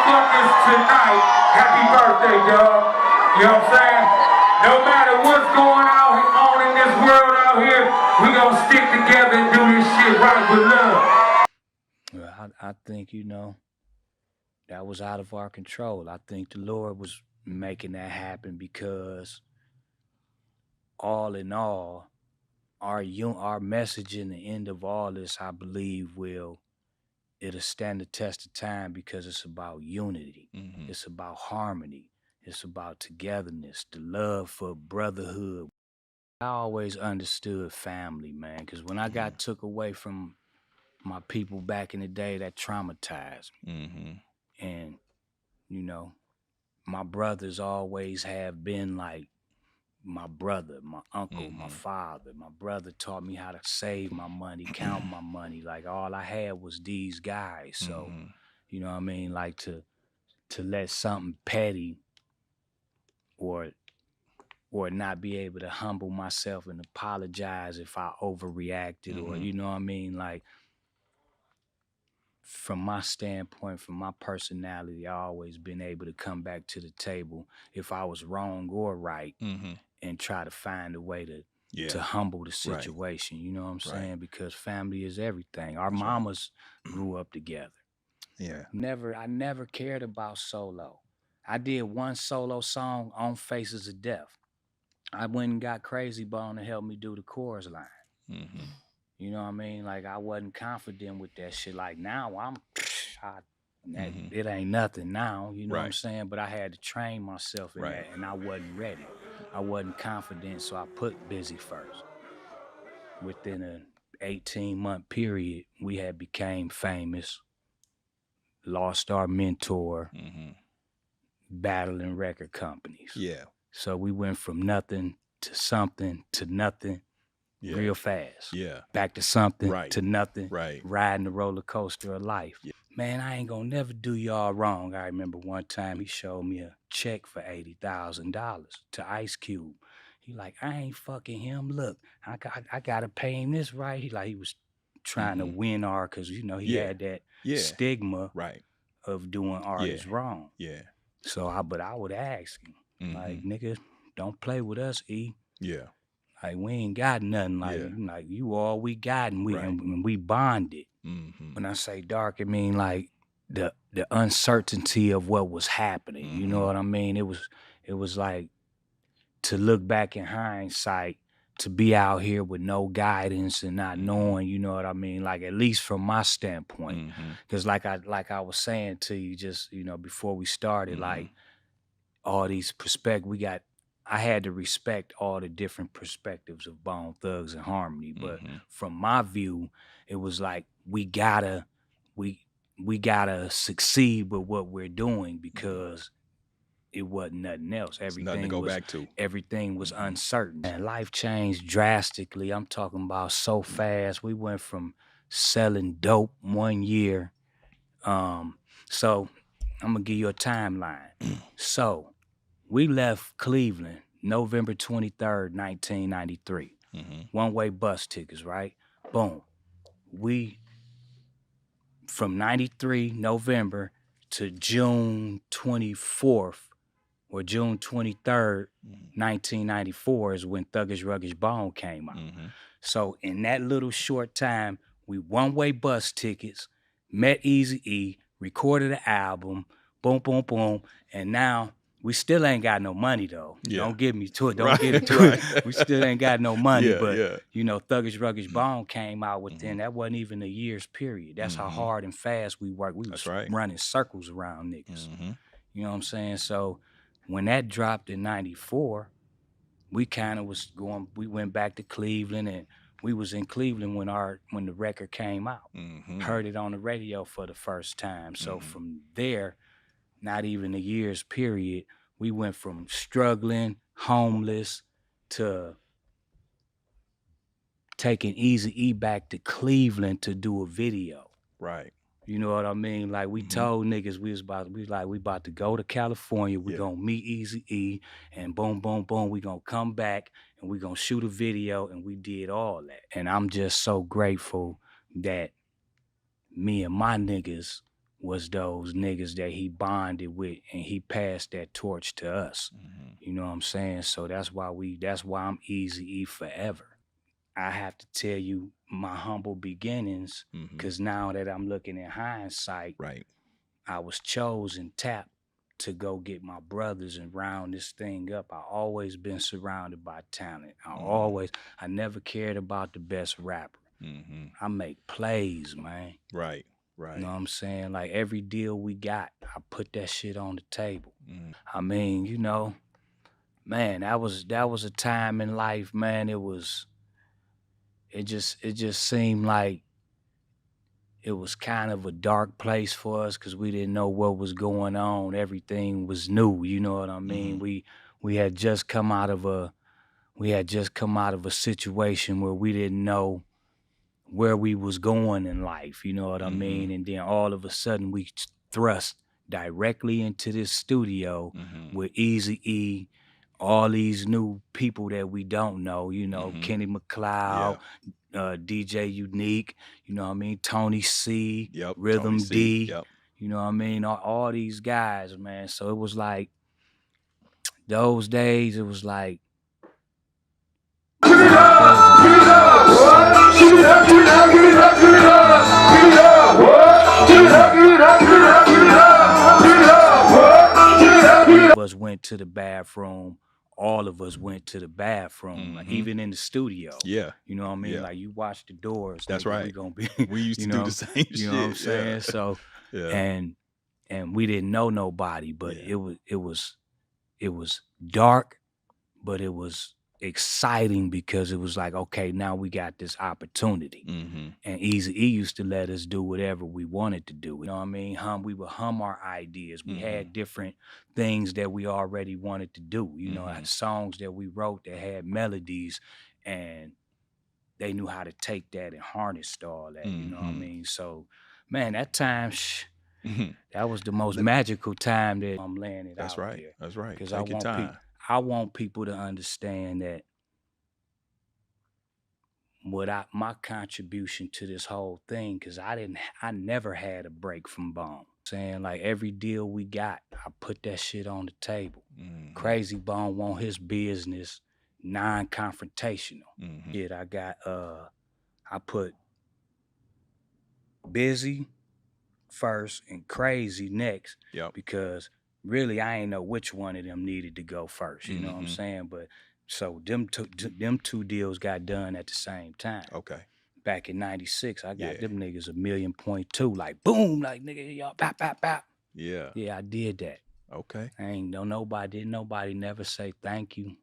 motherfuckers tonight. Happy birthday, dog. You know what I'm saying? No matter what's going on in this world out here, we gonna stick together and do this shit right with love. Well, I think, that was out of our control. I think the Lord was making that happen because all in all, our message in the end of all this, I believe, it'll stand the test of time because it's about unity. Mm-hmm. It's about harmony. It's about togetherness, the love for brotherhood. I always understood family, man, because when I got took away from my people back in the day, that traumatized me. Mm-hmm. And, my brothers always have been like my brother, my uncle, my father. My brother taught me how to save my money, count my money. Like all I had was these guys. So, you know what I mean? Like to let something petty or not be able to humble myself and apologize if I overreacted or you know what I mean? Like from my standpoint, from my personality, I always been able to come back to the table if I was wrong or right and try to find a way to humble the situation. You know what I'm saying? Because family is everything. Our mamas grew up together. Yeah. I never cared about solo. I did one solo song on Faces of Death. I went and got Crazy Bone to help me do the chorus line. You know what I mean? Like I wasn't confident with that shit. Like now it ain't nothing now, you know what I'm saying? But I had to train myself in that and I wasn't ready. I wasn't confident, so I put Busy first. Within an 18-month period, we had became famous, lost our mentor, battling record companies. Yeah. So we went from nothing to something to nothing real fast. Yeah. Back to something to nothing. Right. Riding the roller coaster of life. Yeah. Man, I ain't gonna never do y'all wrong. I remember one time he showed me a check for $80,000 to Ice Cube. He like, I ain't fucking him. Look, I gotta pay him this right. He was trying to win art because he had that stigma of doing artists wrong. Yeah. So I would ask him, like, nigga, don't play with us, E. Yeah. Like we ain't got nothing. Like you all we got, and we bonded. When I say dark, I mean like the uncertainty of what was happening. You know what I mean? It was like to look back in hindsight, to be out here with no guidance and not knowing. You know what I mean? Like at least from my standpoint, because like I was saying to you just before we started, like all these perspectives I had to respect all the different perspectives of Bone Thugs and Harmony. But from my view, it was like we gotta succeed with what we're doing because it wasn't nothing else. Everything was uncertain. And life changed drastically. I'm talking about so fast. We went from selling dope 1 year. So I'm gonna give you a timeline. So we left Cleveland November 23rd, 1993. One-way bus tickets, right? Boom. We, from 93 November to June 24th or June 23rd, 1994 is when Thuggish Ruggish Bone came out. So in that little short time, we one-way bus tickets, met Eazy-E, recorded an album, boom, boom, boom, and now we still ain't got no money though. Yeah. Don't get me to it. Don't get into it. We still ain't got no money. But Thuggish Ruggish Bone came out within that wasn't even a year's period. That's how hard and fast we worked. We was running circles around niggas. You know what I'm saying? So when that dropped in 94, we kind of we went back to Cleveland, and we was in Cleveland when the record came out. Heard it on the radio for the first time. So from there, not even a year's period, we went from struggling, homeless, to taking Eazy-E back to Cleveland to do a video. Right. You know what I mean? Like we told niggas we about to go to California. We gonna meet Eazy-E, and boom, boom, boom. We gonna come back and we gonna shoot a video, and we did all that. And I'm just so grateful that me and my niggas was those niggas that he bonded with, and he passed that torch to us. You know what I'm saying? So that's why I'm Eazy-E forever. I have to tell you my humble beginnings, because now that I'm looking in hindsight, right, I was chosen, tapped to go get my brothers and round this thing up. I always been surrounded by talent. I never cared about the best rapper. I make plays, man. Right. You know what I'm saying? Like every deal we got, I put that shit on the table. I mean, you know, man, that was a time in life, man. It just seemed like it was kind of a dark place for us because we didn't know what was going on. Everything was new, you know what I mean? We had just come out of a situation where we didn't know where we was going in life, you know what I mean? And then all of a sudden we thrust directly into this studio with Eazy-E, all these new people that we don't know, you know, Kenny McLeod, DJ Unique, you know what I mean? Tony C, Rhythm Tony C, D, you know what I mean? All these guys, man. So it was like, those days, it was like, us went to the bathroom. All of us went to the bathroom, like even in the studio. Yeah. You know what I mean? Like you watch the doors. That's like, right. We gonna be. We used to do the same shit. You know what I'm saying? So, and we didn't know nobody, but it was dark, but it was exciting because it was like, okay, now we got this opportunity. And Eazy-E used to let us do whatever we wanted to do. You know what I mean? We would hum our ideas. We had different things that we already wanted to do. You know, songs that we wrote that had melodies, and they knew how to take that and harness all that. You know what I mean? So, man, that time, that was the most magical time that I'm laying it out there. That's right. Because I want people to understand that my contribution to this whole thing, because I never had a break from Bone. Saying like every deal we got, I put that shit on the table. Crazy Bone want his business non-confrontational. Shit, I got I put Busy first and Crazy next, because really I ain't know which one of them needed to go first. You know what I'm saying? But so them two deals got done at the same time. Okay. Back in '96, I got them niggas $1.2 million, like boom, like nigga, y'all bap bap bap. Yeah. Yeah, I did that. Okay. Didn't nobody never say thank you,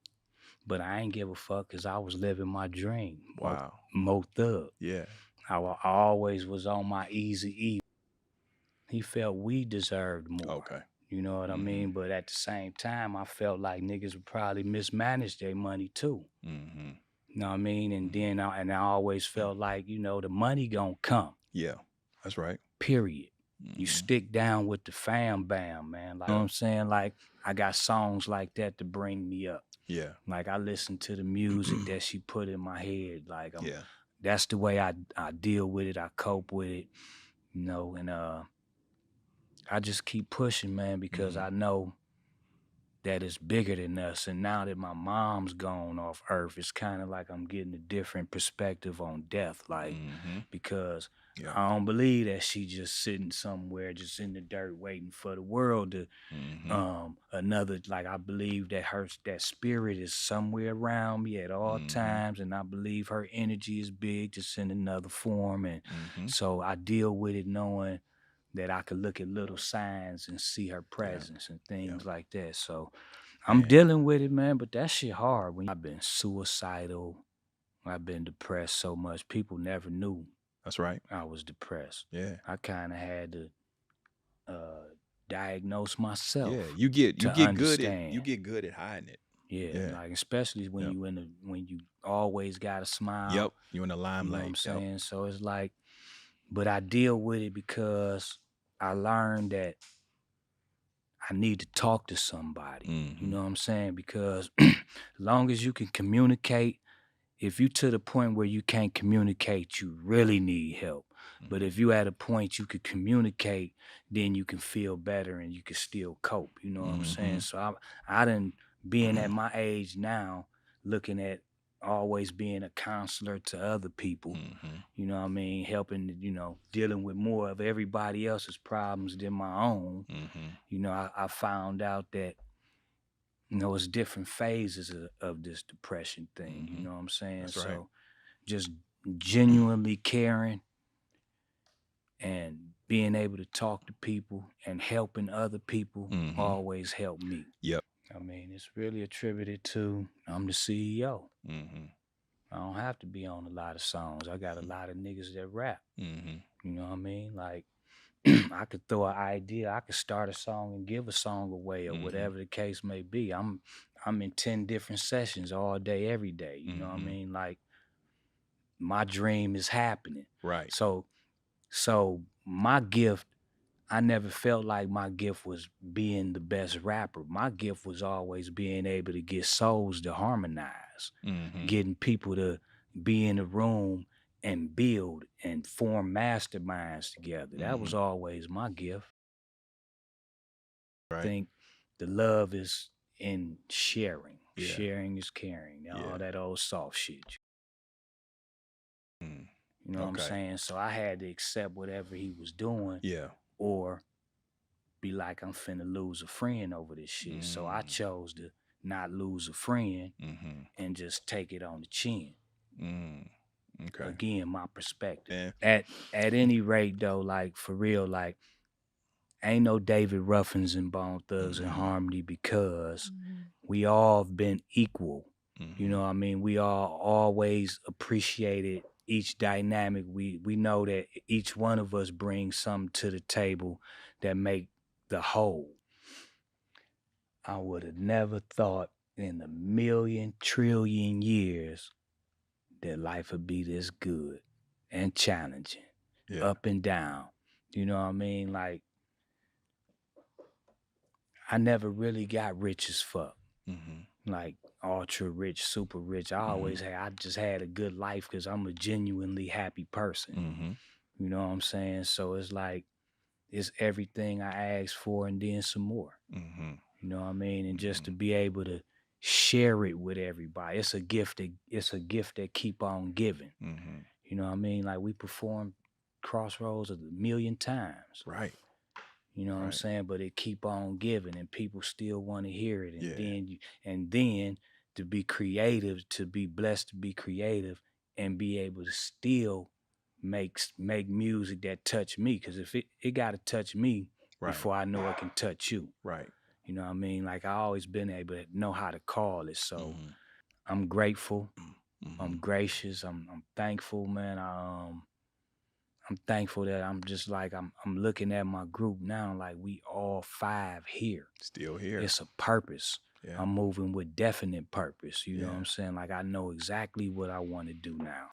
but I ain't give a fuck because I was living my dream. Wow. Mo Thug. Yeah. I always was on my Eazy-E. He felt we deserved more. Okay. You know what I mean? But at the same time, I felt like niggas would probably mismanage their money too. You know what I mean? And then I always felt like, you know, the money gonna come. Yeah, that's right. Period. You stick down with the fam bam, man. Like, you know what I'm saying? Like, I got songs like that to bring me up. Yeah. Like, I listen to the music that she put in my head. Like, that's the way I deal with it. I cope with it, you know, and I just keep pushing, man, because I know that it's bigger than us. And now that my mom's gone off earth, it's kind of like I'm getting a different perspective on death. Like, because I don't believe that she just sitting somewhere just in the dirt waiting for the world to like, I believe that that spirit is somewhere around me at all times, and I believe her energy is big, just in another form. And so I deal with it knowing that I could look at little signs and see her presence and things like that. So I'm dealing with it, man, but that shit hard. When I've been suicidal, I've been depressed so much, people never knew. That's right. I was depressed. Yeah. I kind of had to diagnose myself. Yeah, you get good at hiding it. Yeah, like especially when you always got a smile. Yep, you in the limelight. You know what I'm saying? So it's like, but I deal with it because I learned that I need to talk to somebody. You know what I'm saying? Because as long as you can communicate if you to the point where you can't communicate, you really need help. But if you at a point you could communicate, then you can feel better and you can still cope. You know what I'm saying? So I done being at my age now, looking at always being a counselor to other people, you know what I mean, helping, you know, dealing with more of everybody else's problems than my own. You know, I found out that, you know, it's different phases of this depression thing. You know what I'm saying? That's right. So just genuinely caring and being able to talk to people and helping other people always helped me. Yep. I mean, it's really attributed to I'm the CEO. I don't have to be on a lot of songs. I got a lot of niggas that rap. You know what I mean? Like, I could throw an idea. I could start a song and give a song away or whatever the case may be. I'm in 10 different sessions all day, every day. You know what I mean? Like, my dream is happening. Right. So my gift, I never felt like my gift was being the best rapper. My gift was always being able to get souls to harmonize, getting people to be in the room and build and form masterminds together. That was always my gift. Right. I think the love is in sharing. Yeah. Sharing is caring. All that old soft shit. You know what I'm saying? So I had to accept whatever he was doing. Yeah. Or be like, I'm finna lose a friend over this shit. So I chose to not lose a friend and just take it on the chin. Okay. Again, my perspective. Yeah. At any rate though, like for real, like ain't no David Ruffins and Bone Thugs and Harmony because we all have been equal. You know what I mean? We all always appreciated each dynamic. We know that each one of us brings something to the table that make the whole. I would have never thought in a million trillion years that life would be this good and challenging, up and down. You know what I mean? Like, I never really got rich as fuck. Like ultra rich, super rich. I just had a good life because I'm a genuinely happy person. You know what I'm saying? So it's like, it's everything I asked for and then some more. You know what I mean? And just to be able to share it with everybody. It's a gift that keep on giving. You know what I mean? Like we performed Crossroads a million times. Right. You know what I'm saying? But it keep on giving and people still want to hear it. And then to be creative, to be blessed to be creative and be able to still make music that touch me. Cause if it gotta touch me before I know it can touch you. Right. You know what I mean? Like I always been able to know how to call it. So I'm grateful. I'm gracious. I'm thankful, man. I'm thankful that I'm just like, I'm looking at my group now, like we all 5 here. Still here. It's a purpose. Yeah. I'm moving with definite purpose. You know what I'm saying? Like I know exactly what I want to do now.